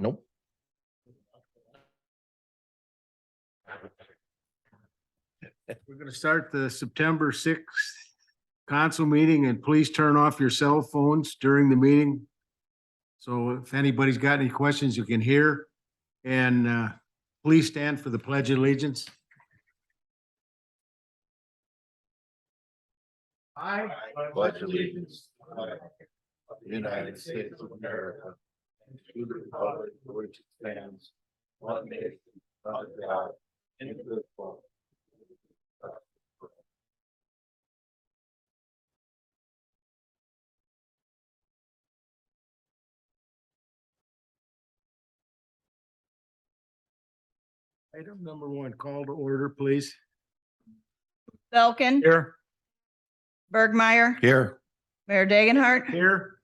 Nope. We're going to start the September 6th council meeting, and please turn off your cell phones during the meeting. So if anybody's got any questions, you can hear. And please stand for the Pledge of Allegiance. I Pledge allegiance to the United States of America, and to the republic for which it stands, one nation, under God, indivisible. Item number 1, call to order, please. Belkin, Here. Bergmeyer, Here. Mayor Dagenhart, Here.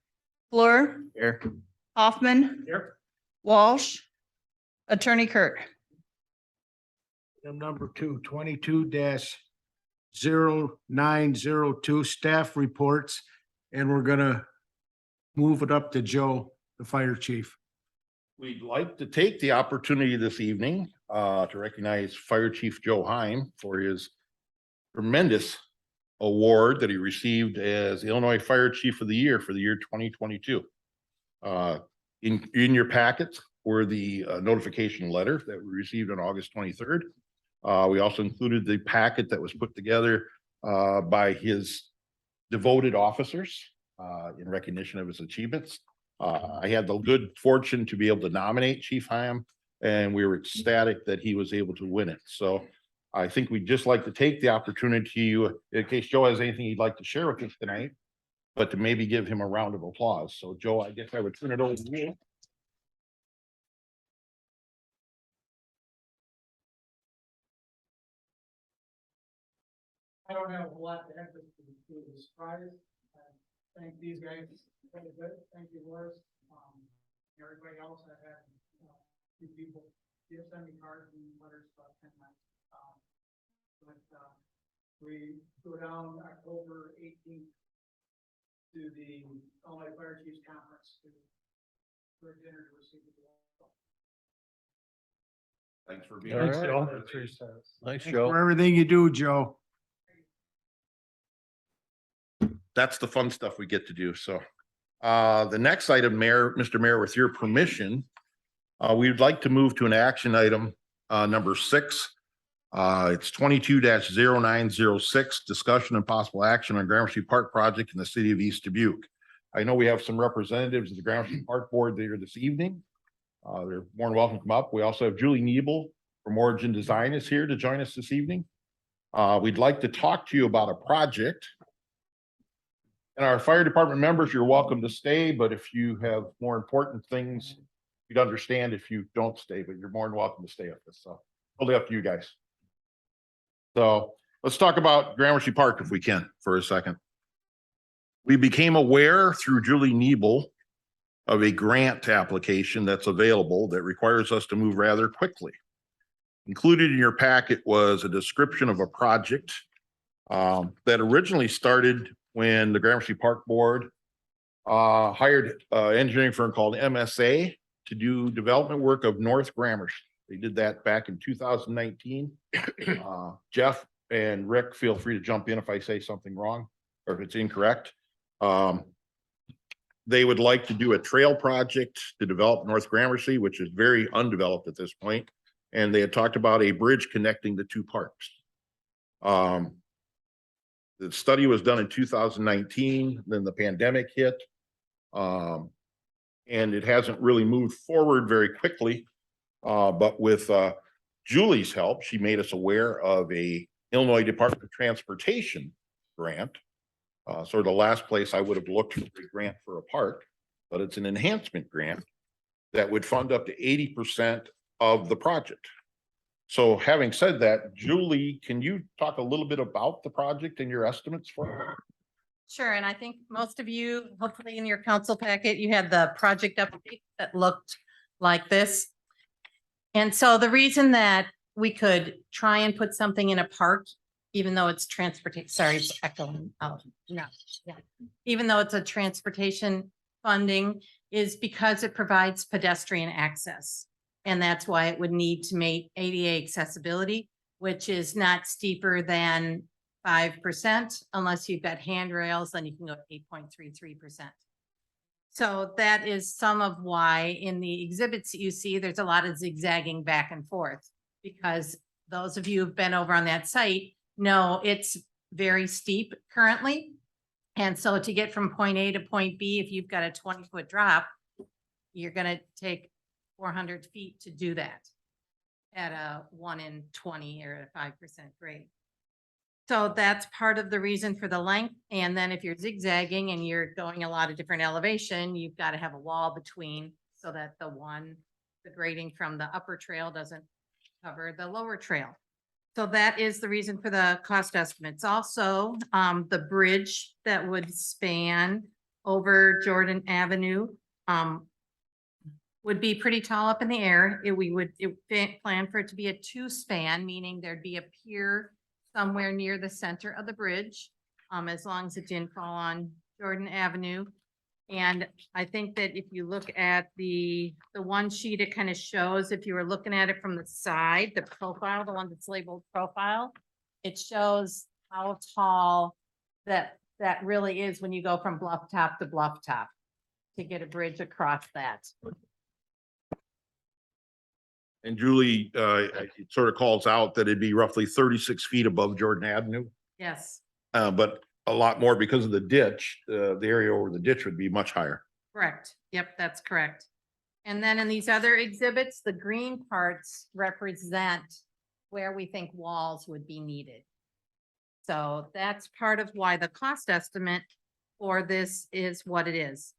Fleur, Here. Hoffman, Here. Walsh, Attorney Kirk. Item number 2, 22-0902, staff reports, and we're gonna move it up to Joe, the fire chief. We'd like to take the opportunity this evening to recognize Fire Chief Joe Heim for his tremendous award that he received as Illinois Fire Chief of the Year for the year 2022. In your packets were the notification letter that we received on August 23rd. We also included the packet that was put together by his devoted officers in recognition of his achievements. I had the good fortune to be able to nominate Chief Heim, and we were ecstatic that he was able to win it. So I think we'd just like to take the opportunity, in case Joe has anything he'd like to share with us tonight, but to maybe give him a round of applause. So Joe, I guess I would turn it over to you. I don't have a lot to add to the surprise. Thank these guys, very good. Thank you, Morris. Everybody else that had, few people, just send me cards and letters about 10 nights. We go down October 18th to the Illinois Fire Chiefs Conference for dinner to receive the award. Thanks for being All here. right. Thanks, Thanks for everything you do, Joe. That's the fun stuff we get to do. So the next item, Mr. Mayor, with your permission, we'd like to move to an action item number 6. It's 22-0906, discussion and possible action on Gramercy Park project in the city of East Dubuque. I know we have some representatives of the Gramercy Park Board there this evening. They're more than welcome to come up. We also have Julie Niebel from Origin Design is here to join us this evening. We'd like to talk to you about a project. And our fire department members, you're welcome to stay, but if you have more important things, you'd understand if you don't stay, but you're more than welcome to stay up this. So totally up to you guys. So let's talk about Gramercy Park if we can for a second. We became aware through Julie Niebel of a grant application that's available that requires us to move rather quickly. Included in your packet was a description of a project that originally started when the Gramercy Park Board hired an engineering firm called MSA to do development work of North Gramercy. They did that back in 2019. Jeff and Rick, feel free to jump in if I say something wrong or if it's incorrect. They would like to do a trail project to develop North Gramercy, which is very undeveloped at this point. And they had talked about a bridge connecting the two parks. The study was done in 2019, then the pandemic hit. And it hasn't really moved forward very quickly. But with Julie's help, she made us aware of a Illinois Department of Transportation grant. Sort of the last place I would have looked for a grant for a park, but it's an enhancement grant that would fund up to 80% of the project. So having said that, Julie, can you talk a little bit about the project and your estimates for it? Sure, and I think most of you, hopefully in your council packet, you had the project update that looked like this. And so the reason that we could try and put something in a park, even though it's transportation, sorry, it's echoing. Oh, no, yeah. Even though it's a transportation funding, is because it provides pedestrian access. And that's why it would need to make ADA accessibility, which is not steeper than 5%. Unless you've got handrails, then you can go to 8.33%. So that is some of why in the exhibits that you see, there's a lot of zigzagging back and forth. Because those of you who've been over on that site know it's very steep currently. And so to get from point A to point B, if you've got a 20-foot drop, you're gonna take 400 feet to do that at a 1 in 20 or a 5% grade. So that's part of the reason for the length. And then if you're zigzagging and you're going a lot of different elevation, you've got to have a wall between so that the grading from the upper trail doesn't cover the lower trail. So that is the reason for the cost estimates. Also, the bridge that would span over Jordan Avenue would be pretty tall up in the air. We would plan for it to be a 2-span, meaning there'd be a pier somewhere near the center of the bridge, as long as it didn't fall on Jordan Avenue. And I think that if you look at the one sheet, it kind of shows, if you were looking at it from the side, the profile, the one that's labeled profile, it shows how tall that really is when you go from bluff top to bluff top to get a bridge across that. And Julie, it sort of calls out that it'd be roughly 36 feet above Jordan Avenue. Yes, But a lot more because of the ditch, the area over the ditch would be much higher. correct. Yep, that's correct. And then in these other exhibits, the green parts represent where we think walls would be needed. So that's part of why the cost estimate for this is what it is.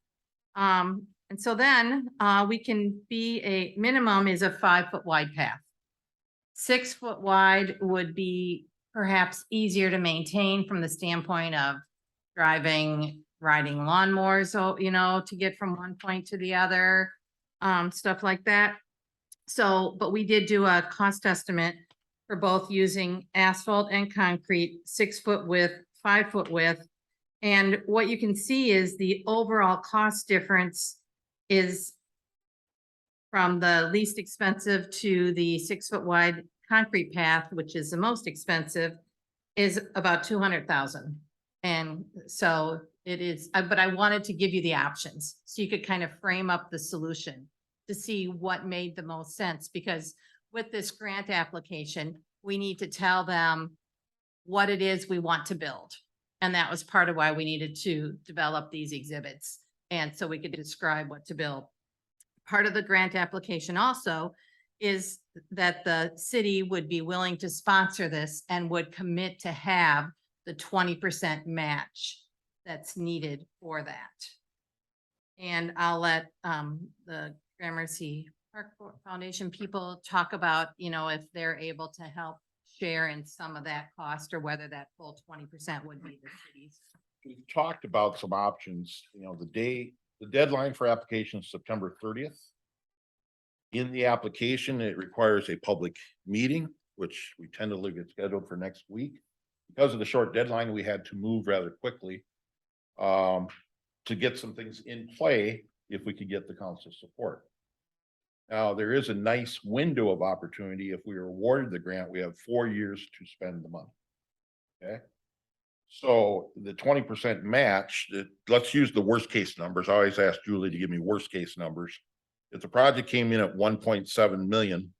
And so then we can be a minimum is a 5-foot wide path. 6-foot wide would be perhaps easier to maintain from the standpoint of riding lawnmowers, so, you know, to get from one point to the other, stuff like that. So, but we did do a cost estimate for both using asphalt and concrete, 6-foot width, 5-foot width. And what you can see is the overall cost difference is from the least expensive to the 6-foot wide concrete path, which is the most expensive, is about 200,000. And so it is, but I wanted to give you the options so you could kind of frame up the solution to see what made the most sense, because with this grant application, we need to tell them what it is we want to build. And that was part of why we needed to develop these exhibits. And so we could describe what to build. Part of the grant application also is that the city would be willing to sponsor this and would commit to have the 20% match that's needed for that. And I'll let the Gramercy Park Foundation people talk about, you know, if they're able to help share in some of that cost or whether that full 20% would be the city's. We've talked about some options, you know, the deadline for application is September 30th. In the application, it requires a public meeting, which we tentatively get scheduled for next week. Because of the short deadline, we had to move rather quickly to get some things in play if we could get the council's support. Now, there is a nice window of opportunity. If we are awarded the grant, we have 4 years to spend the money. Okay. So the 20% match, let's use the worst case numbers. I always ask Julie to give me worst case numbers. If the project came in at 1.7 million,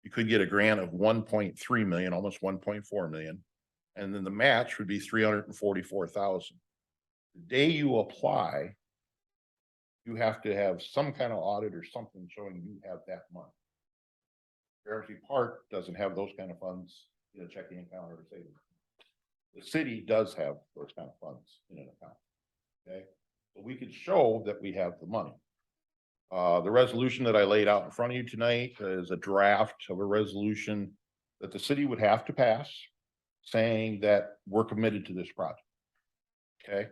you could get a grant of 1.3 million, almost 1.4 million. And then the match would be 344,000. The day you apply, you have to have some kind of audit or something showing you have that money. Gramercy Park doesn't have those kind of funds in a checking account or a savings. The city does have those kind of funds in an account. Okay, so we could show that we have the money. The resolution that I laid out in front of you tonight is a draft of a resolution that the city would have to pass, saying that we're committed to this project. Okay,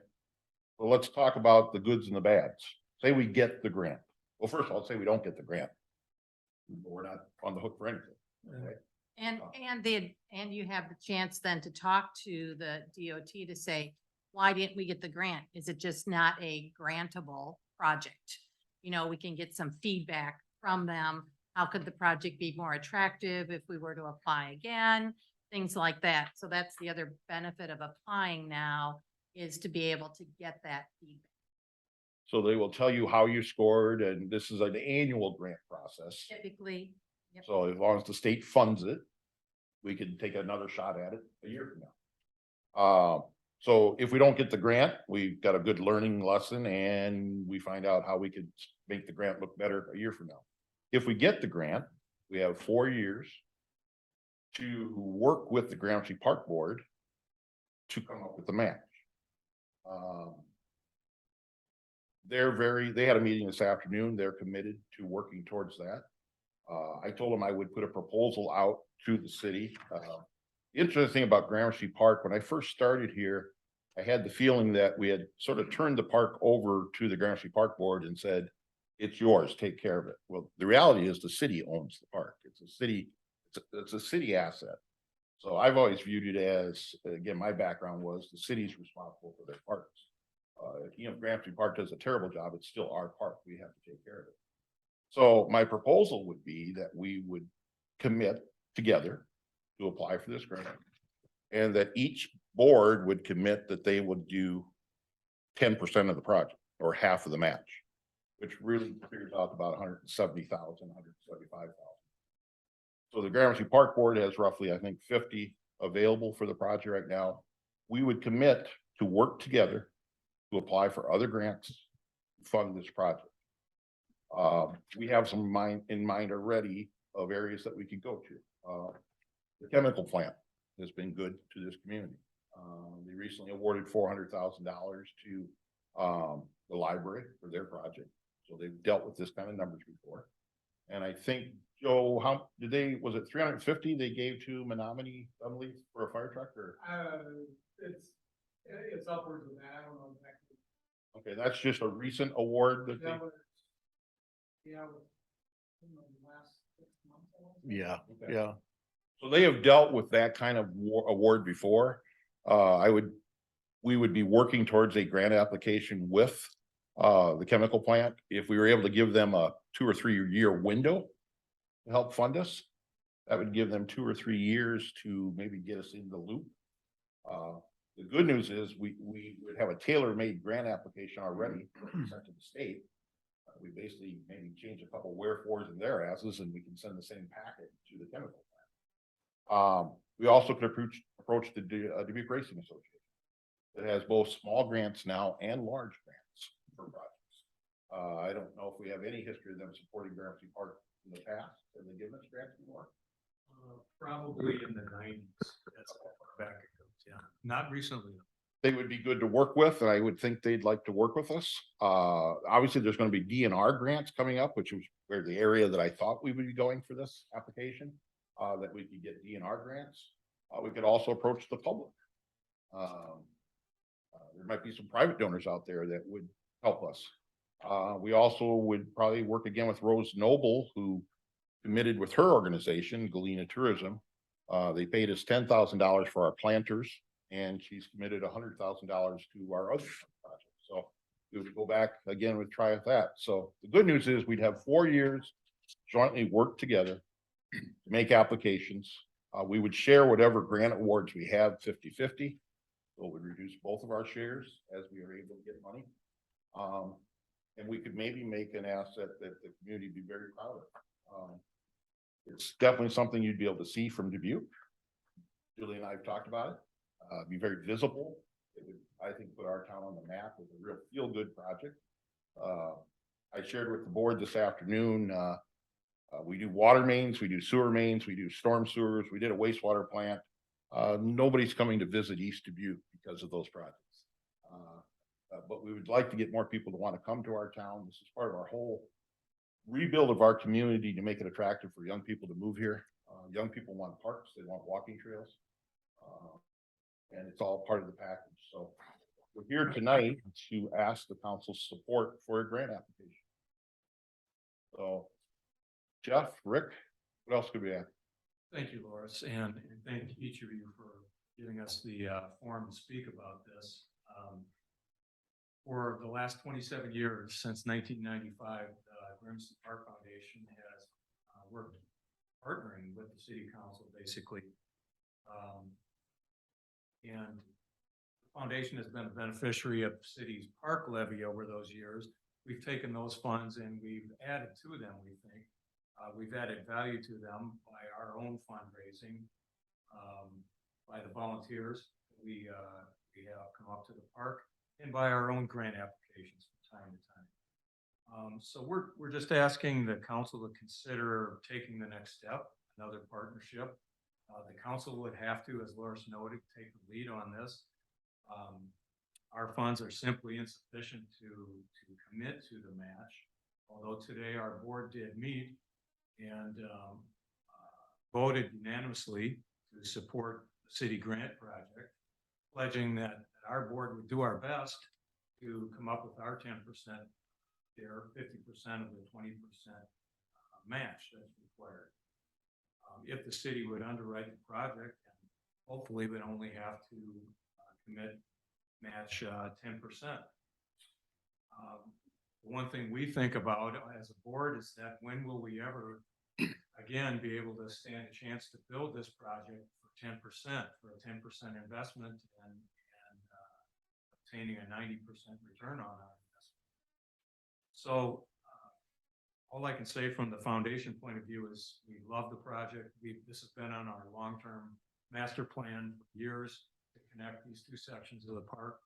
well, let's talk about the goods and the bads. Say we get the grant. Well, first of all, say we don't get the grant, but we're not on the hook for anything. Okay? And you have the chance then to talk to the DOT to say, why didn't we get the grant? Is it just not a grantable project? you know, we can get some feedback from them. How could the project be more attractive if we were to apply again? Things like that. So that's the other benefit of applying now, is to be able to get that feedback. So they will tell you how you scored, and this is an annual grant process. Typically, yep. So as long as the state funds it, we can take another shot at it a year from now. So if we don't get the grant, we've got a good learning lesson and we find out how we could make the grant look better a year from now. If we get the grant, we have 4 years to work with the Gramercy Park Board to come up with the match. They had a meeting this afternoon. They're committed to working towards that. I told them I would put a proposal out to the city. The interesting thing about Gramercy Park, when I first started here, I had the feeling that we had sort of turned the park over to the Gramercy Park Board and said, it's yours, take care of it. Well, the reality is the city owns the park. It's a city asset. So I've always viewed it as, again, my background was the city's responsible for their parks. You know, Gramercy Park does a terrible job. It's still our park. We have to take care of it. So my proposal would be that we would commit together to apply for this grant, and that each board would commit that they would do 10% of the project or half of the match, which really figures out about 170,000, 175,000. So the Gramercy Park Board has roughly, I think, 50 available for the project right now. We would commit to work together to apply for other grants to fund this project. We have some in mind already of areas that we could go to. The chemical plant has been good to this community. They recently awarded $400,000 to the library for their project. So they've dealt with this kind of numbers before. And I think, Joe, how did was it 350 they gave to Menominee, I believe, for a fire truck, or? It's upwards of that. I don't know exactly. Okay, that's just a recent award that they. Yeah. The last 6 months. Yeah, Okay. yeah. So they have dealt with that kind of award before. We would be working towards a grant application with the chemical plant. If we were able to give them a 2 or 3 year window to help fund us, that would give them 2 or 3 years to maybe get us in the loop. The good news is we would have a tailor-made grant application already sent to the state. We basically maybe change a couple wherefores in their asses, and we can send the same packet to the chemical plant. We also could approach the Dubuque Racing Association. It has both small grants now and large grants for projects. I don't know if we have any history of them supporting Gramercy Park in the past. Have they given us grants before? Probably in the 90s. That's how far back it goes. Yeah, not recently. They would be good to work with, and I would think they'd like to work with us. Obviously, there's going to be DNR grants coming up, which was where the area that I thought we would be going for this application, that we could get DNR grants. We could also approach the public. There might be some private donors out there that would help us. We also would probably work again with Rose Noble, who committed with her organization, Galena Tourism. They paid us $10,000 for our planters, and she's committed $100,000 to our other projects. So we would go back again with try that. So the good news is we'd have 4 years jointly work together to make applications. We would share whatever grant awards we have 50-50. So it would reduce both of our shares as we are able to get money. And we could maybe make an asset that the community would be very proud of. It's definitely something you'd be able to see from Dubuque. Julie and I have talked about it. Be very visible. It would, I think, put our town on the map with a real feel-good project. I shared with the board this afternoon, we do water mains, we do sewer mains, we do storm sewers, we did a wastewater plant. Nobody's coming to visit East Dubuque because of those projects. But we would like to get more people to want to come to our town. This is part of our whole rebuild of our community to make it attractive for young people to move here. Young people want parks, they want walking trails. And it's all part of the package. So we're here tonight to ask the council's support for a grant application. So Jeff, Rick, what else could we add? Thank you, Loris, and thank each of you for giving us the forum to speak about this. For the last 27 years, since 1995, the Gramercy Park Foundation has worked partnering with the city council, basically. And the foundation has been a beneficiary of the city's park levy over those years. We've taken those funds and we've added to them, we think. We've added value to them by our own fundraising, by the volunteers we have come up to the park, and by our own grant applications from time to time. So we're just asking the council to consider taking the next step, another partnership. The council would have to, as Loris noted, take the lead on this. Our funds are simply insufficient to commit to the match. Although today our board did meet and voted unanimously to support the city grant project, pledging that our board would do our best to come up with our 10% share, 50% of the 20% match that's required. If the city would underwrite the project, and hopefully would only have to commit match 10%. One thing we think about as a board is that when will we ever again be able to stand a chance to build this project for 10%, for a 10% investment and obtaining a 90% return on our investment. So all I can say from the foundation point of view is we love the project. This has been on our long-term master plan for years to connect these two sections of the park.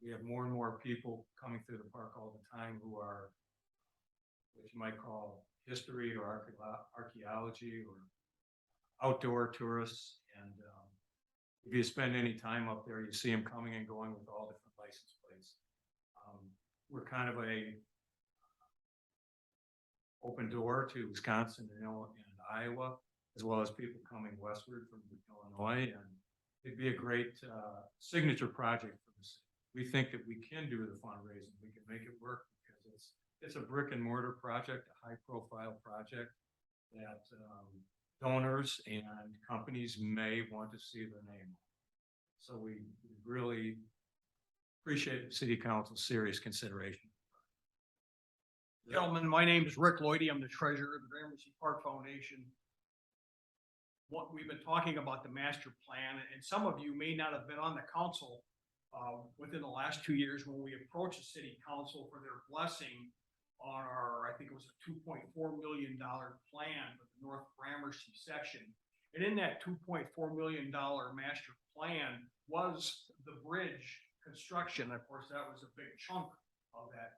We have more and more people coming through the park all the time who are what you might call history or archaeology or outdoor tourists. And if you spend any time up there, you see them coming and going with all different license plates. We're kind of a open door to Wisconsin and Iowa, as well as people coming westward from Illinois. And it'd be a great signature project for the city. We think that we can do the fundraising. We can make it work because it's a brick and mortar project, a high profile project that donors and companies may want to see their name. So we really appreciate the city council's serious consideration. Gentlemen, my name is Rick Lloydie. I'm the treasurer of the Gramercy Park Foundation. What we've been talking about the master plan, and some of you may not have been on the council within the last 2 years when we approached the city council for their blessing on our, I think it was a $2.4 million plan for the North Gramercy section. And in that $2.4 million master plan was the bridge construction. Of course, that was a big chunk of that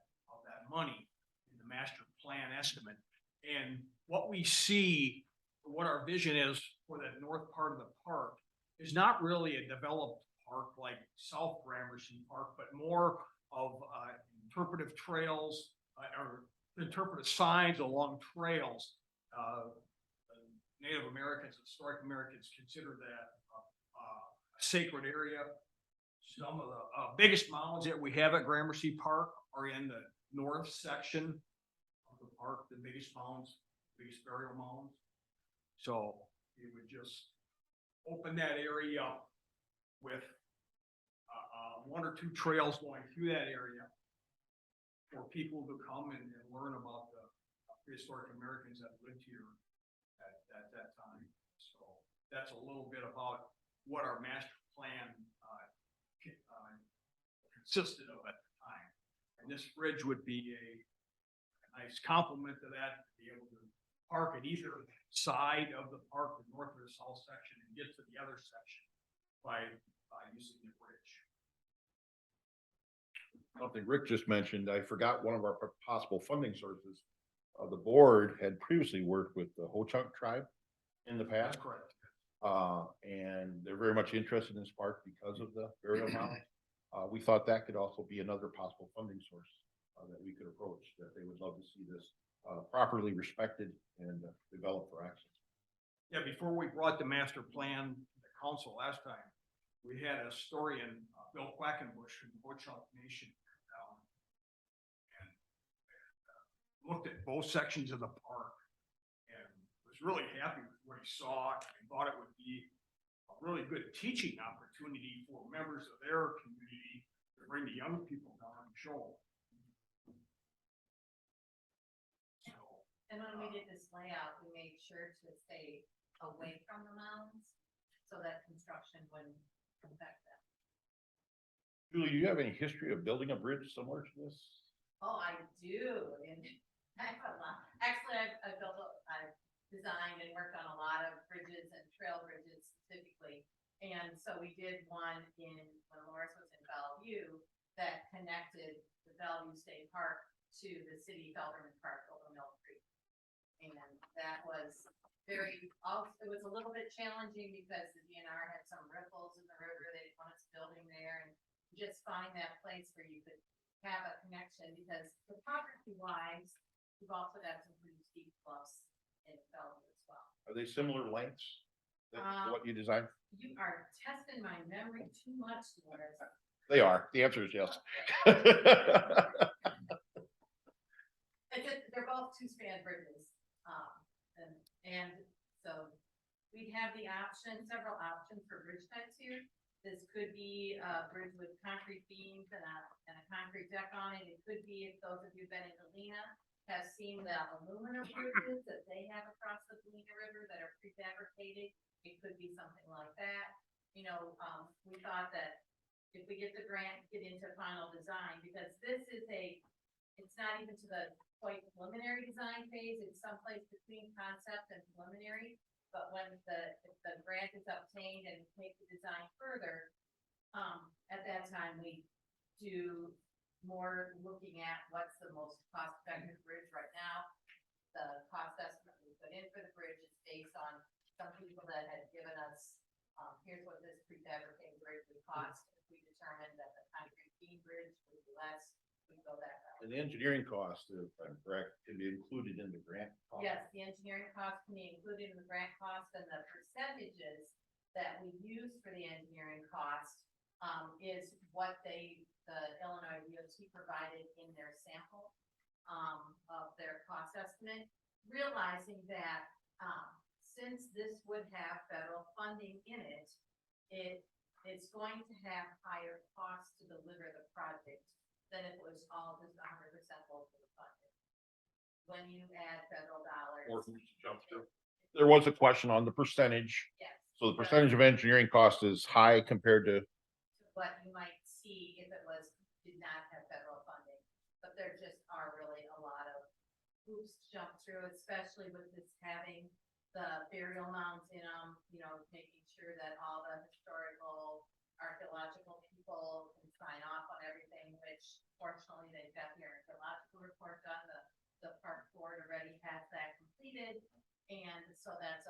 money in the master plan estimate. And what we see, what our vision is for the north part of the park is not really a developed park like South Gramercy Park, but more of interpretive trails or interpretive signs along trails. Native Americans, historic Americans consider that a sacred area. Some of the biggest mounds that we have at Gramercy Park are in the north section of the park, the biggest mounds, biggest burial mounds. So it would just open that area up with 1 or 2 trails going through that area for people to come and learn about the prehistoric Americans that lived here at that time. So that's a little bit about what our master plan consisted of at the time. And this bridge would be a nice complement to that, to be able to park at either side of the park, the north or the south section, and get to the other section by using the bridge. Something Rick just mentioned, I forgot one of our possible funding sources. The board had previously worked with the Ho-Chunk tribe in the past. That's correct. And they're very much interested in this park because of the burial mound. We thought that could also be another possible funding source that we could approach, that they would love to see this properly respected and developed for access. Yeah, before we brought the master plan to the council last time, we had a historian, Bill Quackenbush from the Ho-Chunk Nation down and looked at both sections of the park and was really happy with what he saw and thought it would be a really good teaching opportunity for members of their community, their bring the young people down and show. And when we did this layout, we made sure to stay away from the mounds so that construction wouldn't affect them. Julie, do you have any history of building a bridge similar to this? Oh, I do, and I have a lot. Actually, I've designed and worked on a lot of bridges and trail bridges specifically. And so we did one when Loris was in Bellevue that connected the Bellevue State Park to the city Felderman Park over Mill Creek. And that was it was a little bit challenging because the DNR had some ripples in the river. They didn't want us building there, and just find that place where you could have a connection, because topography wise, we've also got some pretty steep bluffs in Bellevue as well. Are they similar lengths to what you designed? You are testing my memory too much, Loris. They are. The answer is yes. They're both two-span bridges. And so we have several options for bridge types here. This could be a bridge with concrete beams and a concrete deck on it. It could be, if those of you who've been in Galena have seen the aluminum bridges that they have across the Galena River that are prefabricated, it could be something like that. We thought that if we get the grant, get into final design, because it's not even to the quite preliminary design phase, it's someplace between concept and preliminary. But when if the grant is obtained and take the design further, at that time we do more looking at what's the most cost-effective bridge right now. The cost estimate we put in for the bridge is based on some people that had given us, here's what this prefabricated bridge would cost. If we determined that the concrete beam bridge would be less, we go that route. And the engineering cost, if I'm correct, can be included in the grant cost. Yes, the engineering cost can be included in the grant cost, and the percentages that we use for the engineering cost is what the Illinois DOT provided in their sample of their cost estimate, realizing that since this would have federal funding in it, it's going to have higher costs to deliver the project than if it was all just 100% locally funded. When you add federal dollars. Or who's jumped through. There was a question on the percentage. Yes. So the percentage of engineering cost is high compared to, What you might see if it did not have federal funding, but there just are really a lot of hoops to jump through, especially with this having the burial mounds in them, making sure that all the historical, archaeological people can sign off on everything, which fortunately they've got the archaeological report done. The park board already has that completed. And so that's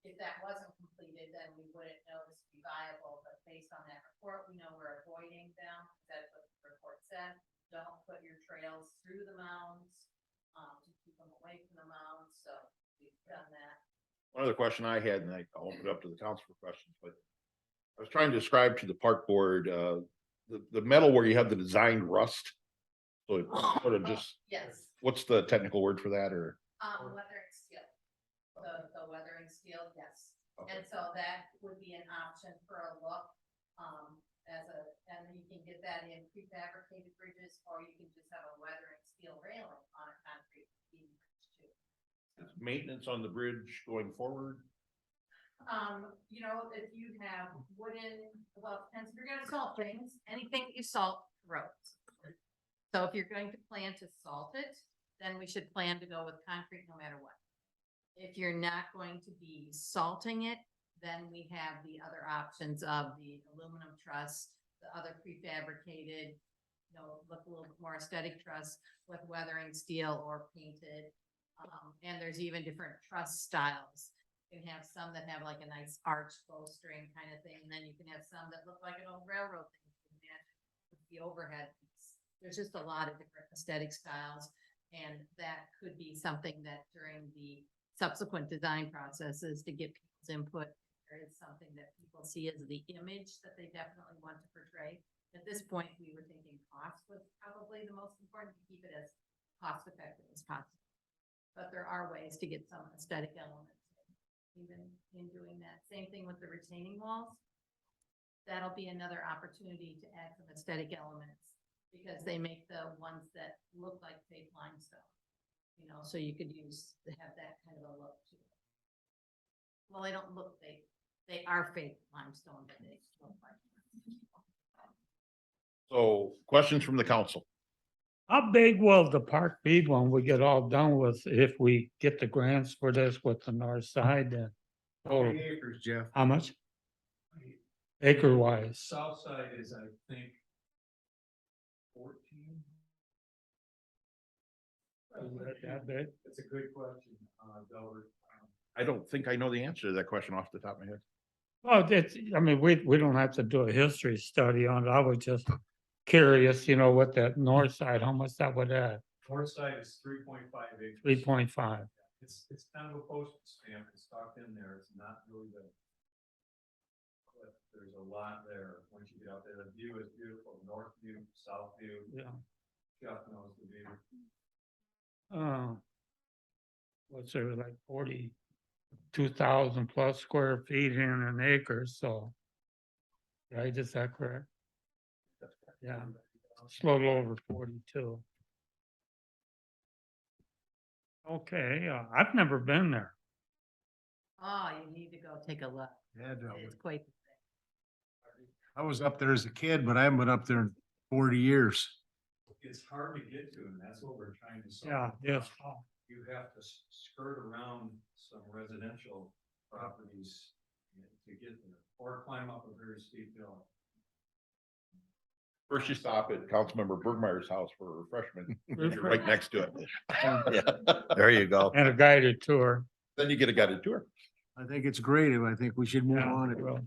if that wasn't completed, then we wouldn't know this to be viable, but based on that report, we know we're avoiding them. That's what the report said. Don't put your trails through the mounds, to keep them away from the mounds. So we've done that. one other question I had, and I'll open it up to the council for questions, but I was trying to describe to the park board, the metal where you have the designed rust. So it sort of just, Yes, what's the technical word for that, or? weathering steel. The weathering steel, yes. Okay. And so that would be an option for a look, and you can get that in prefabricated bridges, or you can just have a weathering steel railing on a concrete beam bridge too. Maintenance on the bridge going forward? If you have wooden, well, it depends if you're gonna salt things, anything you salt corrodes. So if you're going to plan to salt it, then we should plan to go with concrete no matter what. If you're not going to be salting it, then we have the other options of the aluminum truss, the other prefabricated, look a little bit more aesthetic truss with weathering steel or painted. And there's even different truss styles. You can have some that have like a nice arched bowstring kind of thing, and then you can have some that look like an old railroad thing with the overhead piece. There's just a lot of different aesthetic styles, and that could be something that during the subsequent design processes to get people's input, there is something that people see as the image that they definitely want to portray. At this point, we were thinking cost was probably the most important, to keep it as cost effective as possible. But there are ways to get some aesthetic elements even in doing that. Same thing with the retaining walls. that'll be another opportunity to add some aesthetic elements. Because they make the ones that look like fake limestone, you know, so you could have that kind of a look to it. Well, they don't look fake, they are fake limestone, but they look like. So questions from the council? How big will the park be when we get all done with, if we get the grants for this with the north side? How Oh, many acres, Jeff? how much? Acre wise? South side is, I think, 14. That big? It's a good question, Delbert. I don't think I know the answer to that question off the top of my head. Well, it's, I mean, we don't have to do a history study on it. I was just curious, you know, what that north side, how much that would add? North side is 3.5 acres. 3.5. It's kind of a postage stamp, it's tucked in there, it's not really big. But there's a lot there, once you get out there, the view is beautiful, north view, south view, Yeah. Jeff knows the view. What's there, like 42,000 plus square feet in an acre, so. Right, is that correct? Yeah, it's a little over 42. Okay, I've never been there. Oh, you need to go take a look, Yeah, it's quite. I was up there as a kid, but I haven't been up there in 40 years. It's hard to get to, and that's what we're trying to solve. Yeah, yes. You have to skirt around some residential properties to get there, or climb up a very steep hill. First you stop at Councilmember Bergmeyer's house for refreshment, then you're right next to it. Yeah. Yeah, there you go. And a guided tour. Then you get a guided tour. I think it's great, and I think we should move Yeah, on. well,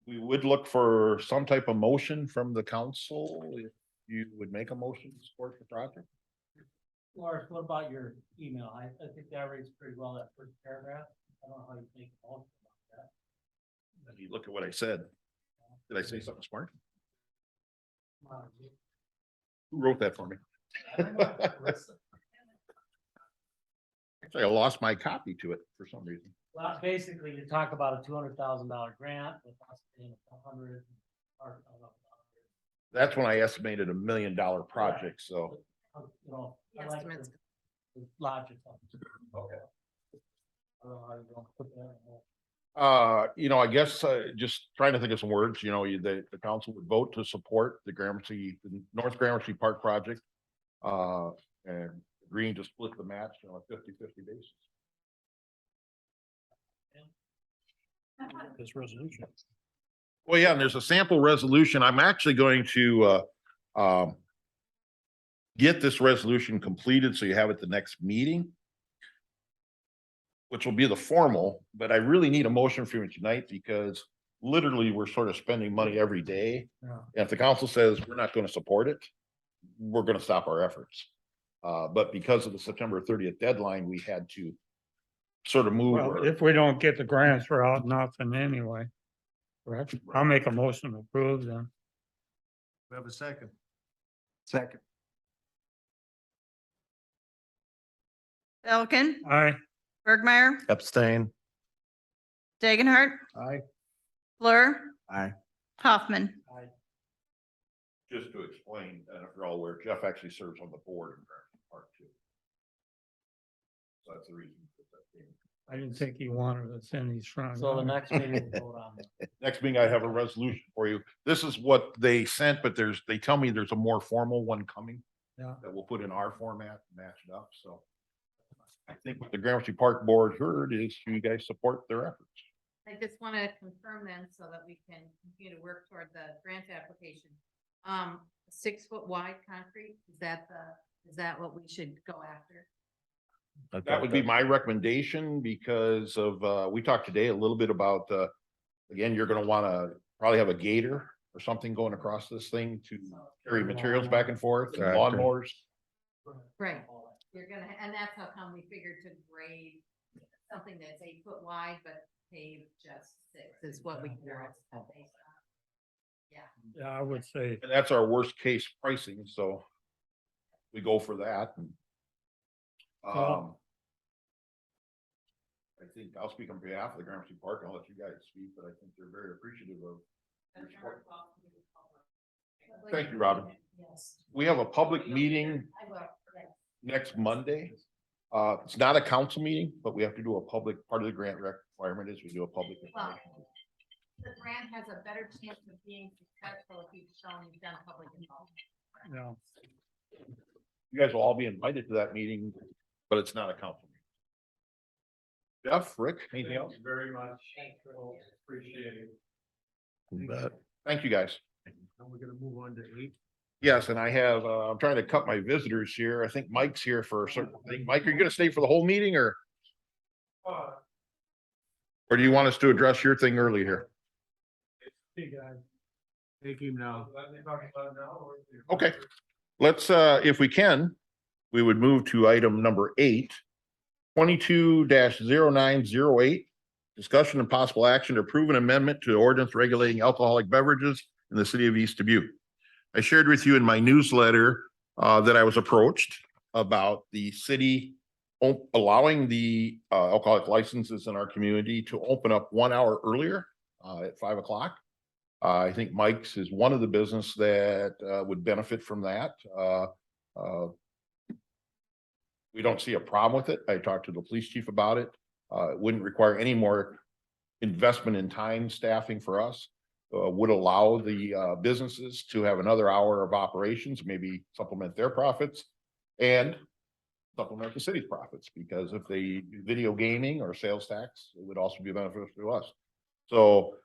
We would look for some type of motion from the council, if you would make a motion to support the project. Lars, what about your email? I think that reads pretty well, that first paragraph. I don't know how you think a motion about that. And you look at what I said. Did I say something smart? Who wrote that for me? Actually, I lost my copy to it for some reason. Well, basically, you talk about a $200,000 grant with us paying $100. or, That's when I estimated $1 million project, so. You know, The I like estimates. the logic of it. Okay. I don't know how you're gonna put that in there. You know, I guess, just trying to think of some words, you know, the council would vote to support the North Gramercy Park project. And agreeing to split the match on a 50-50 basis. this resolution. Well, yeah, and there's a sample resolution. I'm actually going to, get this resolution completed, so you have it the next meeting. Which will be the formal, but I really need a motion from you tonight because literally we're sort of spending money every day. Yeah. And if the council says we're not going to support it, we're going to stop our efforts. But because of the September 30th deadline, we had to sort of move. Well, if we don't get the grants, we're out nothing anyway. Correct? I'll make a motion to approve then. We have a second. Second. Elkin, Aye. Bergmeyer, Abstain. Dagenhart, Aye. Fleur, Aye. Hoffman. Just to explain, and if you're all aware, Jeff actually serves on the board in Grafton Park too. So that's the reason. I didn't think he wanted us in these front. So the next meeting we'll vote on that. Next meeting, I have a resolution for you. This is what they sent, but they tell me there's a more formal one coming. Yeah. That we'll put in our format, match it up, so. I think what the Gramercy Park Board heard is you guys support their efforts. I just want to confirm then so that we can continue to work toward the grant application. 6 foot wide concrete, is that what we should go after? That would be my recommendation because of, we talked today a little bit about, again, you're gonna wanna probably have a gator or something going across this thing to carry materials back and forth, and Tractor. lawnmowers. Right. You're gonna, and that's how come we figured to grade something that's 8 foot wide, but pave just 6 is what we can based on. Yeah. Yeah, I would say, And that's our worst case pricing, so we go for that. And, I think I'll speak on behalf of the Gramercy Park. I'll let you guys speak, but I think they're very appreciative of Thank you, Robin. Yes. We have a public meeting I will, yes. next Monday. It's not a council meeting, but we have to do a public, part of the grant requirement is we do a public. Well, the grant has a better chance of being successful if you've shown you've done public involvement. Yeah. You guys will all be invited to that meeting, but it's not a council meeting. Jeff, Rick, anything else? Very much. Appreciate it. Thank you, guys. Now we're gonna move on to 8. Yes, and I have, I'm trying to cut my visitors here. I think Mike's here for a certain thing. Mike, are you gonna stay for the whole meeting or do you want us to address your thing early here? Hey, guys. Take him now. Okay, let's, if we can, we would move to item number 8. 22-0908. Discussion and possible action to approve an amendment to the ordinance regulating alcoholic beverages in the city of East Dubuque. I shared with you in my newsletter that I was approached about the city allowing the alcoholic licenses in our community to open up 1 hour earlier at 5 o'clock. I think Mike's is one of the business that would benefit from that. We don't see a problem with it. I talked to the police chief about it. It wouldn't require any more investment in time staffing for us. Would allow the businesses to have another hour of operations, maybe supplement their profits and supplement the city's profits, because if they do video gaming or sales tax, it would also be beneficial to us. So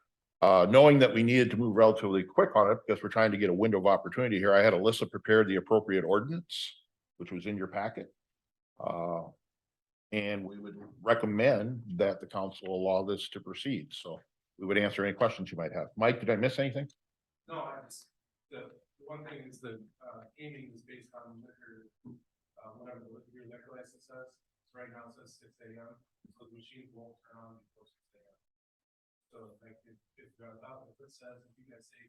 knowing that we needed to move relatively quick on it because we're trying to get a window of opportunity here, I had Alyssa prepare the appropriate ordinance, which was in your packet. And we would recommend that the council allow this to proceed. So we would answer any questions you might have. Mike, did I miss anything? No, I just, the one thing is the gaming is based on liquor, whatever your liquor license says. So right now it says 6 AM, so the machines won't turn on before 6 AM. So like if it says, if you guys say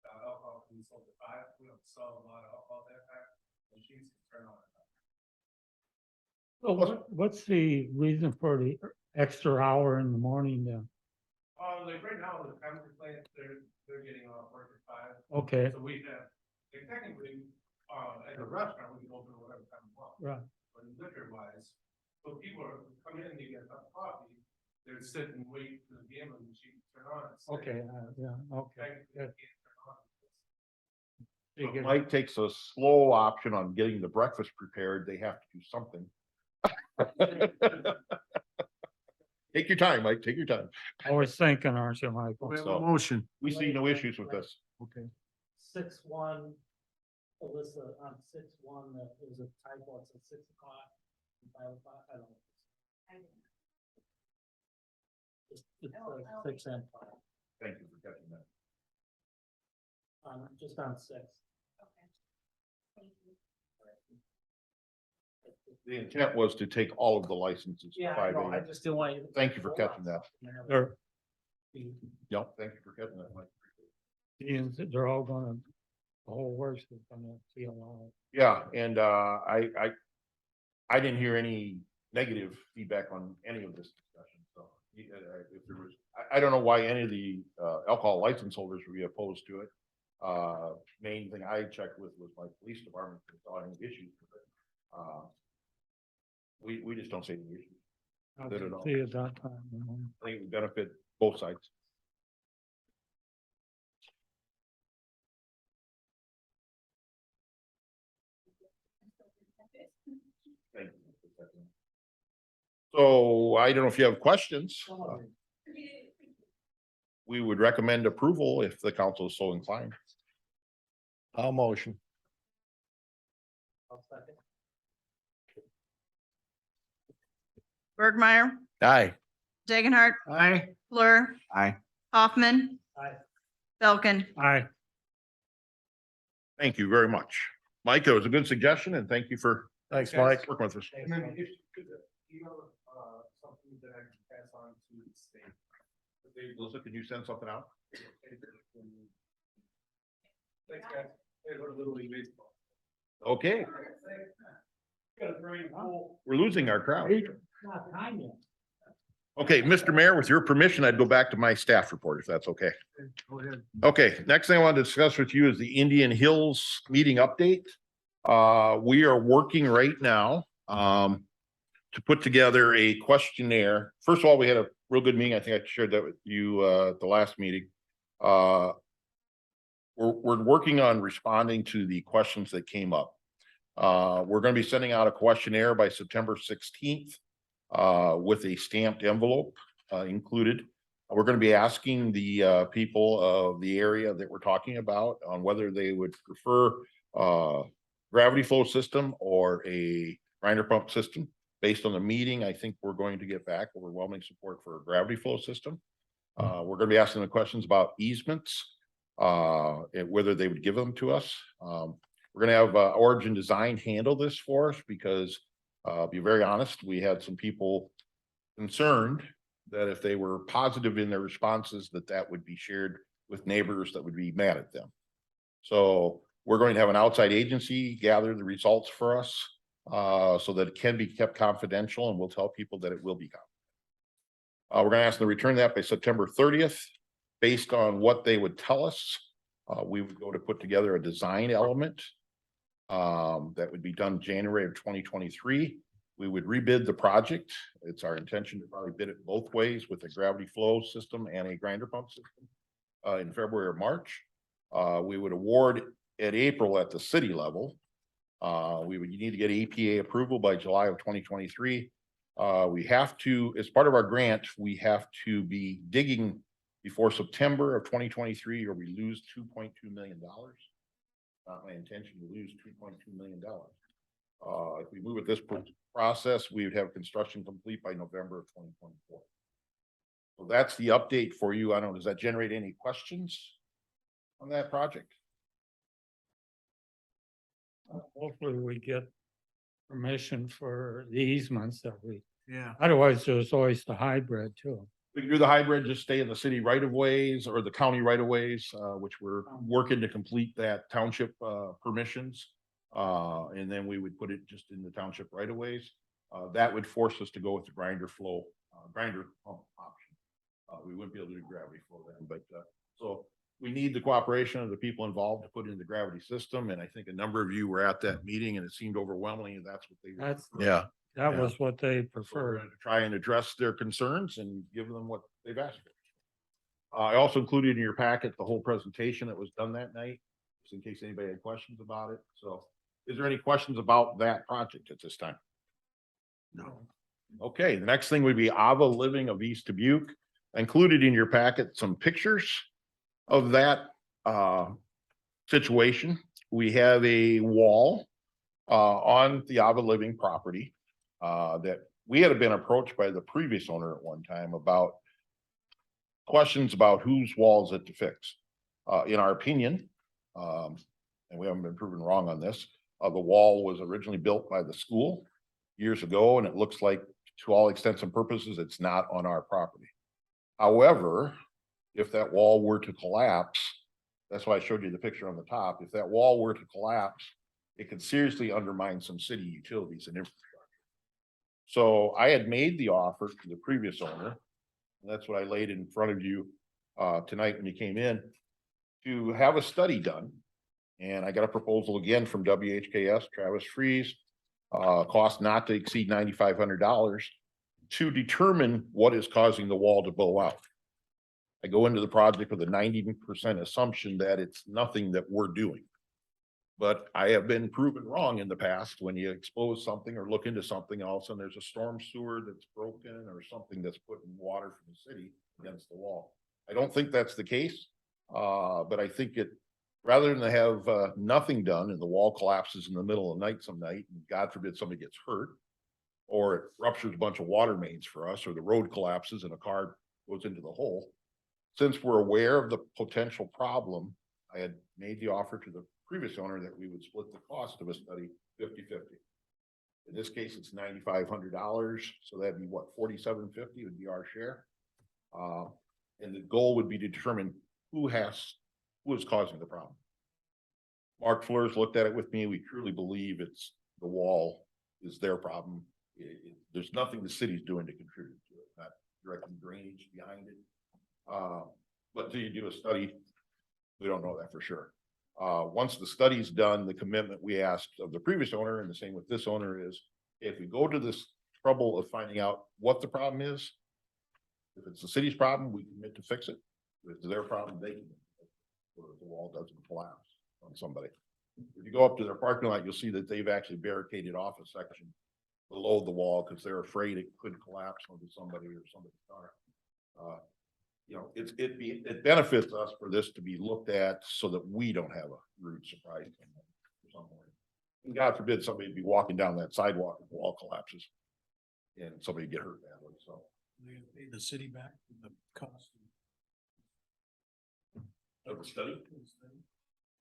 alcohol can be sold at 5, we don't sell a lot of alcohol at that time, the machines can turn on at that. So what's the reason for the extra hour in the morning then? Like right now, the chemical plant, they're getting off work at 5. Okay, So we have, like technically, at a restaurant, we can open whatever time we want. right. But liquor wise, so people are come in, they get a cup of coffee, they're sitting and wait for the gambling machine to turn on. It's like, Okay, yeah, okay. technically, good. it can't turn on. You If get- Mike takes a slow option on getting the breakfast prepared, they have to do something. Take your time, Mike, take your time. Always thinking, aren't you, Michael? We have So- a motion. We see no issues with this. Okay. 6-1, Alyssa, on 6-1, that is a typo, it's at 6 o'clock, 5 o'clock, I don't know. It's 6 and 5, Thank you for catching that. just on 6. The intent was to take all of the licenses. to Yeah, 5 I know, I AM. just didn't want you. Thank you for catching that. They're, Yep, thank you for catching that, Mike. they're all gonna, the whole works is gonna feel all. Yeah, and I didn't hear any negative feedback on any of this discussion, so. If there was, I don't know why any of the alcohol license holders would be opposed to it. Main thing I checked with was my police department, if they saw any issues with it. We just don't see any issues. I Good at didn't all. see it that time. I think it would benefit both sides. Thank you. So I don't know if you have questions. We would recommend approval if the council is so inclined. I'll motion. I'll second. Bergmeyer, Aye. Dagenhart, Aye. Fleur. Aye. Hoffman, Aye. Belkin. Aye. Thank you very much. Mike, that was a good suggestion and thank you for. Thanks, Mike. Working with us. And then if, something that I can pass on to the state. Melissa, can you send something out? Thanks, guys. Hey, we're Little League Baseball. Okay, Got a very cool. we're losing our crowd. Not time yet. Okay, Mr. Mayor, with your permission, I'd go back to my staff report if that's okay. Go ahead. Okay, next thing I want to discuss with you is the Indian Hills meeting update. We are working right now, to put together a questionnaire. First of all, we had a real good meeting. I think I shared that with you, at the last meeting. We're working on responding to the questions that came up. We're going to be sending out a questionnaire by September 16th, with a stamped envelope, included. We're going to be asking the people of the area that we're talking about on whether they would prefer gravity flow system or a grinder pump system. Based on the meeting, I think we're going to get back overwhelming support for a gravity flow system. We're going to be asking the questions about easements, and whether they would give them to us. We're going to have Origin Design handle this for us because, be very honest, we had some people concerned that if they were positive in their responses, that would be shared with neighbors that would be mad at them. So we're going to have an outside agency gather the results for us, so that it can be kept confidential, and we'll tell people that it will be confidential. We're going to ask them to return that by September 30th. Based on what they would tell us, we would go to put together a design element that would be done January of 2023. We would rebid the project. It's our intention to probably bid it both ways with a gravity flow system and a grinder pump system in February or March. We would award at April at the city level. We would need to get EPA approval by July of 2023. We have to, as part of our grant, we have to be digging before September of 2023 or we lose $2.2 million. Not my intention to lose $2.2 million. If we move at this process, we would have construction complete by November of 2024. So that's the update for you. I don't know, does that generate any questions on that project? Hopefully we get permission for the easements that we, Yeah. otherwise there's always the hybrid too. We can do the hybrid, just stay in the city right of ways or the county right of ways, which we're working to complete that township permissions. And then we would put it just in the township right of ways. That would force us to go with the grinder flow, grinder pump option. We wouldn't be able to do gravity flow then, but so we need the cooperation of the people involved to put in the gravity system. And I think a number of you were at that meeting and it seemed overwhelming. And that's what they were. That's, Yeah. that Yeah. was what they So we're preferred. going to try and address their concerns and give them what they've asked for. I also included in your packet the whole presentation that was done that night, just in case anybody had questions about it. So is there any questions about that project at this time? No. Okay, the next thing would be Ava Living of East Dubuque. I included in your packet some pictures of that situation. We have a wall on the Ava Living property that we had been approached by the previous owner at one time about questions about whose wall is it to fix. In our opinion, and we haven't been proven wrong on this, the wall was originally built by the school years ago, and it looks like to all extents and purposes, it's not on our property. However, if that wall were to collapse, that's why I showed you the picture on the top. If that wall were to collapse, it could seriously undermine some city utilities and infrastructure. So I had made the offer to the previous owner, and that's what I laid in front of you tonight when you came in, to have a study done. And I got a proposal again from WHKS, Travis Freeze, cost not to exceed $9,500 to determine what is causing the wall to blow out. I go into the project with a 90% assumption that it's nothing that we're doing. But I have been proven wrong in the past when you expose something or look into something else and there's a storm sewer that's broken or something that's putting water from the city against the wall. I don't think that's the case, but I think it, rather than have nothing done and the wall collapses in the middle of the night some night, and God forbid somebody gets hurt, or it ruptures a bunch of water mains for us, or the road collapses and a car goes into the hole. Since we're aware of the potential problem, I had made the offer to the previous owner that we would split the cost of a study 50-50. In this case, it's $9,500. So that'd be what, $4,750 would be our share. And the goal would be to determine who is causing the problem. Mark Fleurs looked at it with me. We truly believe it's the wall is their problem. There's nothing the city's doing to contribute to it. directing drainage behind it. But till you do a study, we don't know that for sure. Once the study's done, the commitment we asked of the previous owner, and the same with this owner, is if we go to this trouble of finding out what the problem is, if it's the city's problem, we commit to fix it. If it's their problem, they can, or the wall doesn't collapse on somebody. If you go up to their parking lot, you'll see that they've actually barricaded off a section below the wall because they're afraid it could collapse onto somebody or somebody's car. You know, it benefits us for this to be looked at so that we don't have a rude surprise somewhere. And God forbid somebody be walking down that sidewalk and the wall collapses and somebody get hurt badly, so. They pay the city back the cost. Of the study?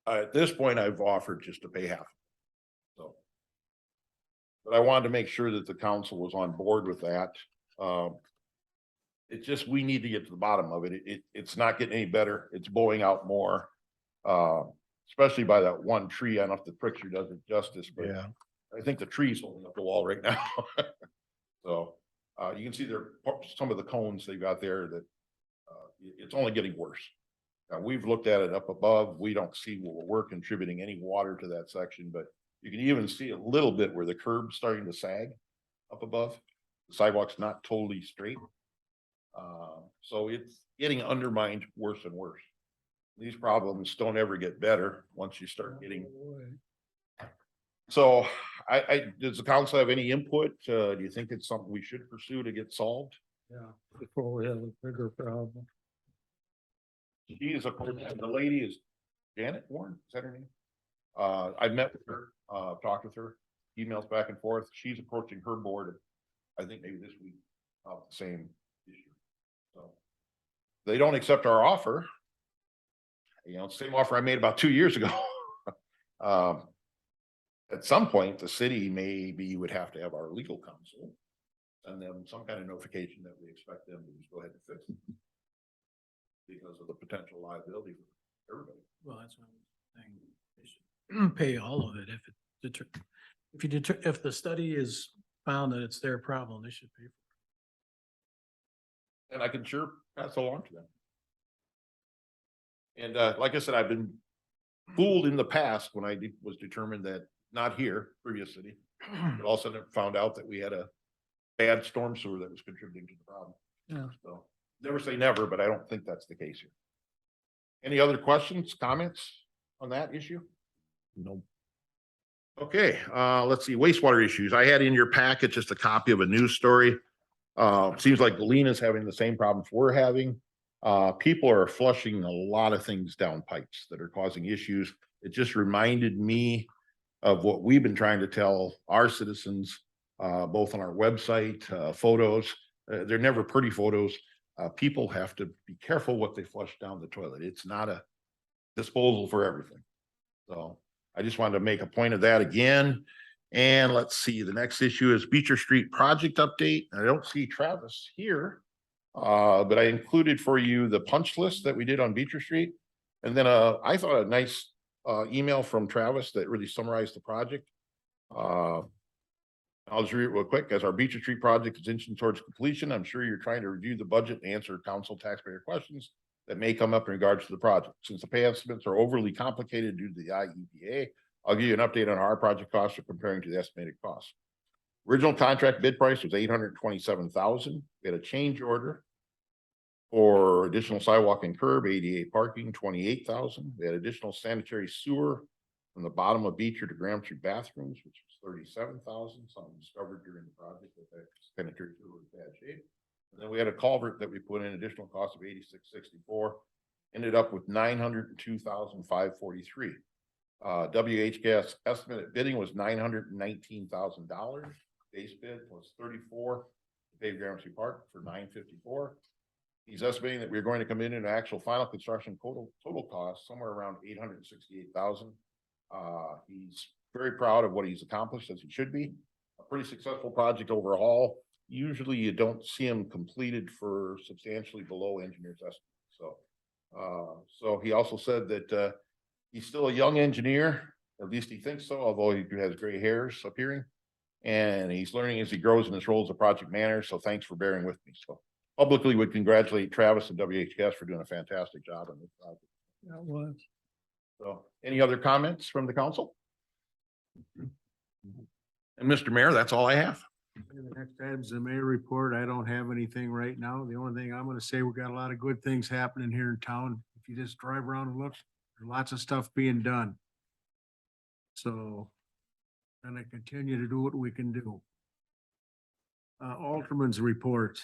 At this point, I've offered just to pay half. So. But I wanted to make sure that the council was on board with that. It's just, we need to get to the bottom of it. It's not getting any better. It's blowing out more. Especially by that one tree. I don't know if the picture does it justice, but Yeah. I think the tree's holding up the wall right now. So, you can see there, some of the cones they've got there that, it's only getting worse. Now, we've looked at it up above. We don't see where we're contributing any water to that section, but you can even see a little bit where the curb's starting to sag up above. The sidewalk's not totally straight. So it's getting undermined worse and worse. These problems don't ever get better once you start getting. So does the council have any input? Do you think it's something we should pursue to get solved? Yeah, before we have a bigger problem. She is, of course, the lady is Janet Warren, is that her name? I met with her, talked with her, emails back and forth. She's approaching her board, I think maybe this week, the same issue. So they don't accept our offer. You know, same offer I made about 2 years ago. At some point, the city maybe would have to have our legal counsel and then some kind of notification that we expect them to just go ahead and fix it because of the potential liability for everybody. Well, that's what I'm saying. They should pay all of it if the study is found that it's their problem, they should pay for And I can sure pass along to them. And like I said, I've been fooled in the past when I was determined that not here, previous city, but all of a sudden found out that we had a bad storm sewer that was contributing to the problem. Yeah. So never say never, but I don't think that's the case here. Any other questions, comments on that issue? No. Okay, let's see, wastewater issues. I had in your packet just a copy of a news story. Seems like Galena's having the same problems we're having. People are flushing a lot of things down pipes that are causing issues. It just reminded me of what we've been trying to tell our citizens, both on our website, photos. They're never pretty photos. People have to be careful what they flush down the toilet. It's not a disposal for everything. So I just wanted to make a point of that again. And let's see, the next issue is Beecher Street project update. I don't see Travis here. But I included for you the punch list that we did on Beecher Street. And then I thought a nice email from Travis that really summarized the project. I'll just read it real quick. As our Beecher Street project is inching towards completion, I'm sure you're trying to review the budget and answer council taxpayer questions that may come up in regards to the project. Since the pay estimates are overly complicated due to the IEPA, I'll give you an update on our project costs or comparing to the estimated costs. Original contract bid price was $827,000. We had a change order for additional sidewalk and curb, ADA parking, $28,000. We had additional sanitary sewer from the bottom of Beecher to Graham Street bathrooms, which was $37,000. Something discovered during the project that sanitary sewer was in bad shape. And then we had a culvert that we put in additional cost of $86.64. Ended up with $902,543. WHGS estimated bidding was $919,000. Base bid was $34 to pave Graham Street Park for $954. He's estimating that we're going to come in an actual final construction total cost somewhere around $868,000. He's very proud of what he's accomplished, as he should be. A pretty successful project overall. Usually you don't see him completed for substantially below engineer's estimate. So he also said that he's still a young engineer, at least he thinks so, although he has gray hairs appearing. And he's learning as he grows in his role as a project manager. So thanks for bearing with me. So publicly would congratulate Travis and WHS for doing a fantastic job on this project. That was. So any other comments from the council? And Mr. Mayor, that's all I have. The next item's the mayor report. I don't have anything right now. The only thing I'm gonna say, we got a lot of good things happening here in town. If you just drive around and look, there's lots of stuff being done. So, gonna continue to do what we can do. Alderman's report.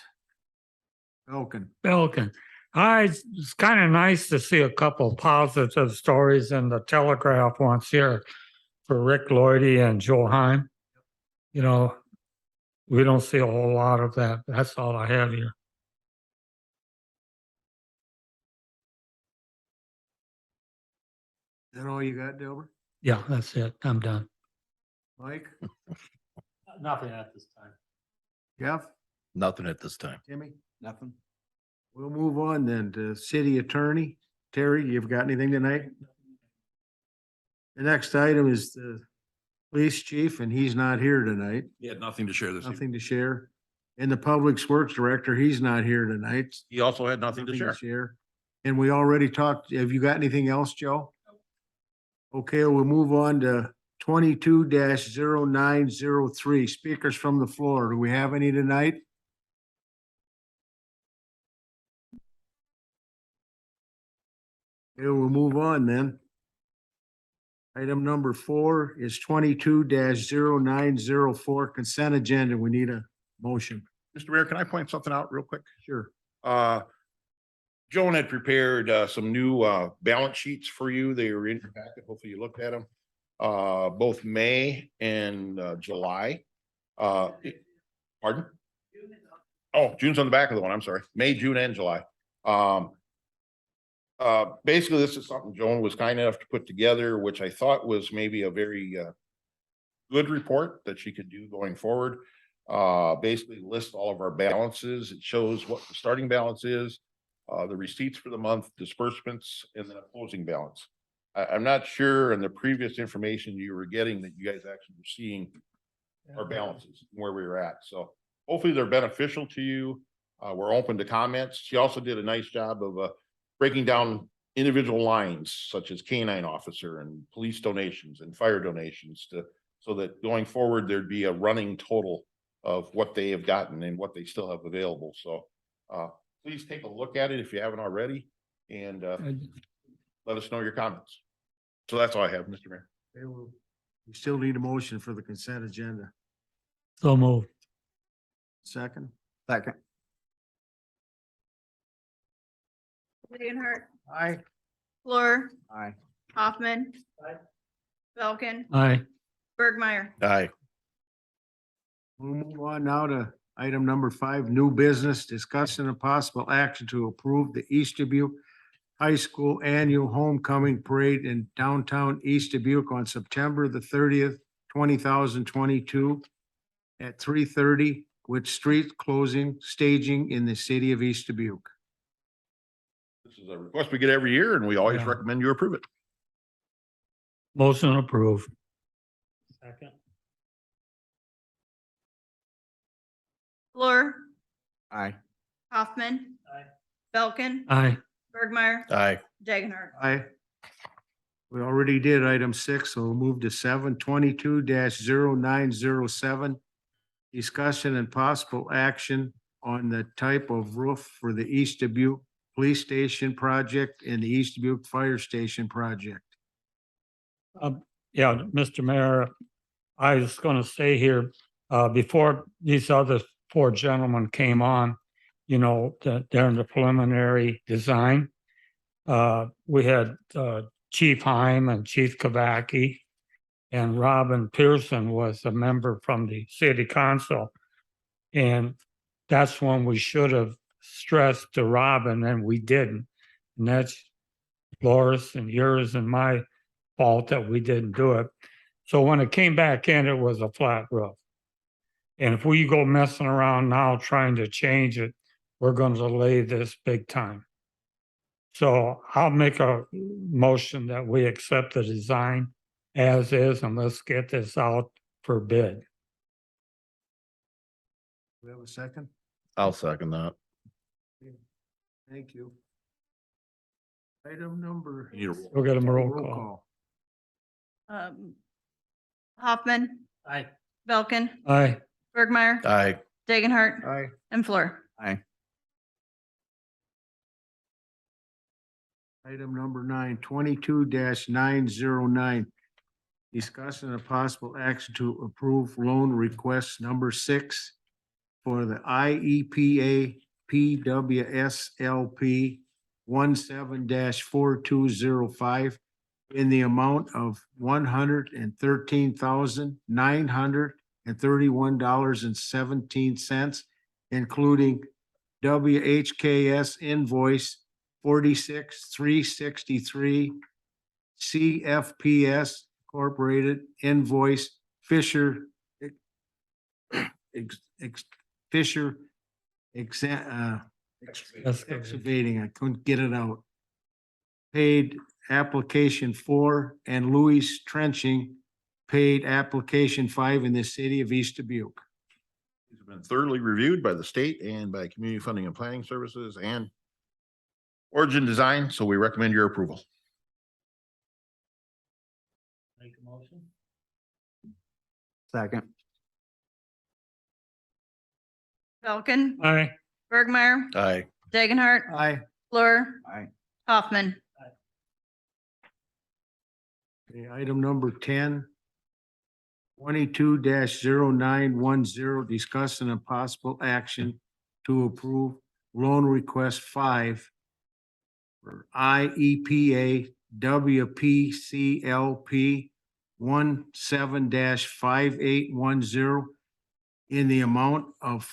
Elkin. Belkin. It's kind of nice to see a couple positive stories in the Telegraph once here for Rick Lloydie and Joe Heim. You know, we don't see a whole lot of that. That's all I have here. Is that all you got, Delbert? Yeah, that's it. I'm done. Mike? Nothing at this time. Jeff? Nothing at this time. Timmy? Nothing. We'll move on then to city attorney. Terry, you've got anything tonight? The next item is the police chief, and he's not here tonight. He had nothing to share this evening. Nothing to share. And the public works director, he's not here tonight. He also had nothing to share. And we already talked, have you got anything else, Joe? Okay, we'll move on to 22-0903, speakers from the floor. Do we have any tonight? Okay, we'll move on then. Item number 4 is 22-0904, consent agenda. We need a motion. Mr. Mayor, can I point something out real quick? Sure. Joan had prepared some new balance sheets for you. They were in your packet. Hopefully you looked at them. Both May and July. Pardon? Oh, June's on the back of the one. I'm sorry. May, June, and July. Basically, this is something Joan was kind enough to put together, which I thought was maybe a very good report that she could do going forward. Basically list all of our balances. It shows what the starting balance is, the receipts for the month, disbursements, and then a closing balance. I'm not sure in the previous information you were getting that you guys actually were seeing our balances, where we were at. So hopefully they're beneficial to you. We're open to comments. She also did a nice job of breaking down individual lines such as K-9 officer and police donations and fire donations so that going forward, there'd be a running total of what they have gotten and what they still have available. So please take a look at it if you haven't already and let us know your comments. So that's all I have, Mr. Mayor. Okay, we still need a motion for the consent agenda. So moved. Second? Second. Leonhardt, Aye. Fleur, Aye. Hoffman. Aye. Belkin, Aye. Bergmeyer. Aye. We'll move on now to item number 5, new business, discussion and possible action to approve the East Dubuque High School Annual Homecoming Parade in downtown East Dubuque on September the 30th, 2022 at 3:30 with street closing staging in the city of East Dubuque. This is a request we get every year and we always Yeah. recommend you approve it. Motion approved. Second. Fleur, Aye. Hoffman. Aye. Belkin, Aye. Bergmeyer, Aye. Dagenhart. Aye. We already did item 6, so we'll move to 7, 22-0907. Discussion and possible action on the type of roof for the East Dubuque Police Station project and the East Dubuque Fire Station project. Yeah, Mr. Mayor, I was gonna say here, before these other 4 gentlemen came on, you know, during the preliminary design. We had, Chief Heim and Chief Kavaki. And Robin Pearson was a member from the city council. And that's when we should have stressed to Robin and we didn't. And that's Laura's and yours and my fault that we didn't do it. So when it came back in, it was a flat roof. And if we go messing around now trying to change it, we're going to delay this big time. So I'll make a motion that we accept the design as is, and let's get this out for bid. We have a second? I'll second that. Thank you. Item number. You need a roll. We'll get a roll call. Hoffman, Aye. Belkin, Aye. Bergmeyer, Aye. Dagenhart, Aye. and Fleur. Aye. Item number 9, 22-909. Discussion of possible action to approve loan request number 6 for the IEPA PWSLP 17-4205 in the amount of $113,931.17, including WHKS invoice 46,363, CFPS Incorporated invoice Fisher Fisher excavating, I couldn't get it out. Paid application 4, and Louis Trenching paid application 5 in the city of East Dubuque. These have been thoroughly reviewed by the state and by Community Funding and Planning Services and Origin Design, so we recommend your approval. Make a motion. Second. Belkin, Aye. Bergmeyer, Aye. Dagenhart, Aye. Fleur, Aye. Hoffman. Okay, item number 10, 22-0910, discussing a possible action to approve loan request 5 for IEPA WPCLP 17-5810 in the amount of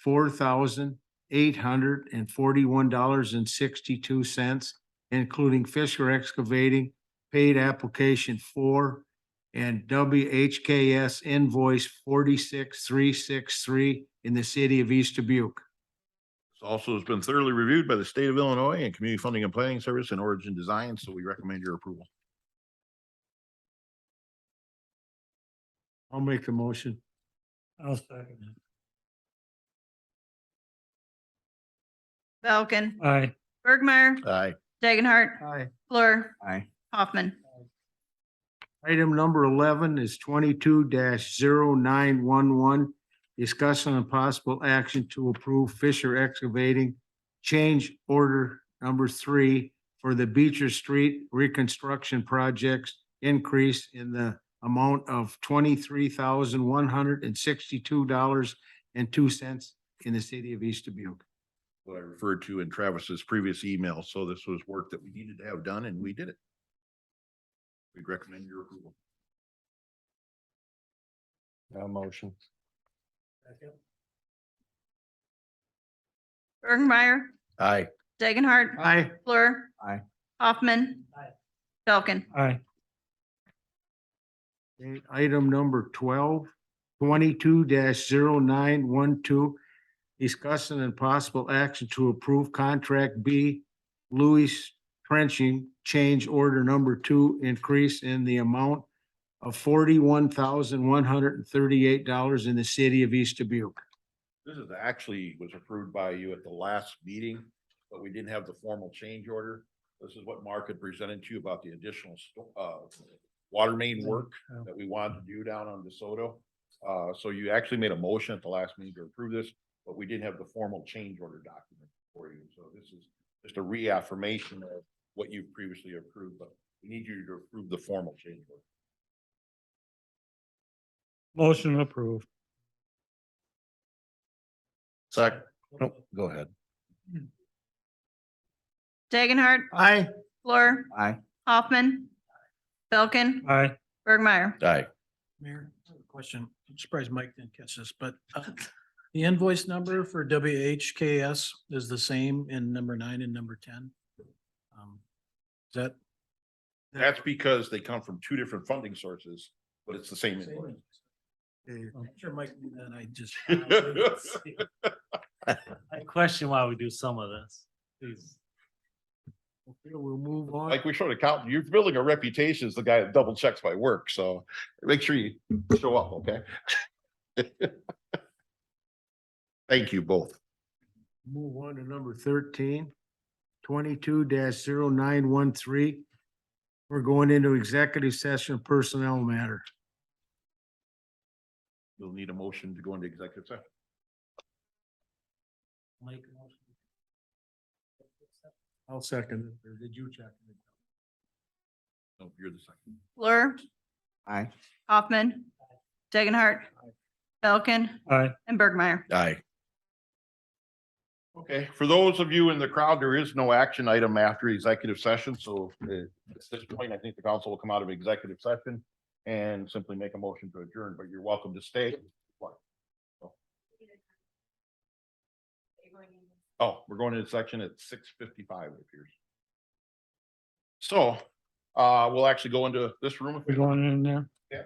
$4,841.62, including Fisher Excavating paid application 4 and WHKS invoice 46,363 in the city of East Dubuque. This also has been thoroughly reviewed by the state of Illinois and Community Funding and Planning Service and Origin Design, so we recommend your approval. I'll make the motion. I'll second it. Belkin, Aye. Bergmeyer, Aye. Dagenhart, Aye. Fleur, Aye. Hoffman. Item number 11 is 22-0911. Discussion on possible action to approve Fisher Excavating change order number 3 for the Beecher Street reconstruction projects increase in the amount of $23,162.02 in the city of East Dubuque. What I referred to in Travis's previous email, so this was work that we needed to have done and we did it. We'd recommend your approval. Motion. Bergmeyer, Aye. Dagenhart, Aye. Fleur, Aye. Hoffman. Aye. Belkin. Aye. Okay, item number 12, 22-0912. Discussion and possible action to approve contract B, Louis Trenching, change order number 2, increase in the amount of $41,138 in the city of East Dubuque. This is actually was approved by you at the last meeting, but we didn't have the formal change order. This is what Mark had presented to you about the additional water main work that we wanted to do down on DeSoto. So you actually made a motion at the last meeting to approve this, but we didn't have the formal change order document for you. So this is just a reaffirmation of what you've previously approved, but we need you to approve the formal change order. Motion approved. Second. Oh, go ahead. Dagenhart, Aye. Fleur, Aye. Hoffman. Belkin, Aye. Bergmeyer. Aye. Mayor, I have a question. I'm surprised Mike didn't catch this, but the invoice number for WHKS is the same in number 9 and number 10. Is that? That's because they come from two different funding sources, but it's the same invoice. I'm sure Mike knew that. I just. I question why we do some of this. These- Okay, we'll move on. Like we showed accountant, you're building a reputation as the guy that double checks my work, so make sure you show up, okay? Thank you both. Move on to number 13. 22-0913. We're going into executive session personnel matter. You'll need a motion to go into executive session. Make a motion. I'll second it. Or did you check it? No, you're the second. Fleur, Aye. Hoffman, Dagenhart, Belkin, Aye. and Bergmeyer. Aye. Okay, for those of you in the crowd, there is no action item after executive session, so at this point, I think the council will come out of executive session and simply make a motion to adjourn, but you're welcome to stay. Oh, we're going into section at 6:55, it appears. So, we'll actually go into this room. We're going in there. Yeah.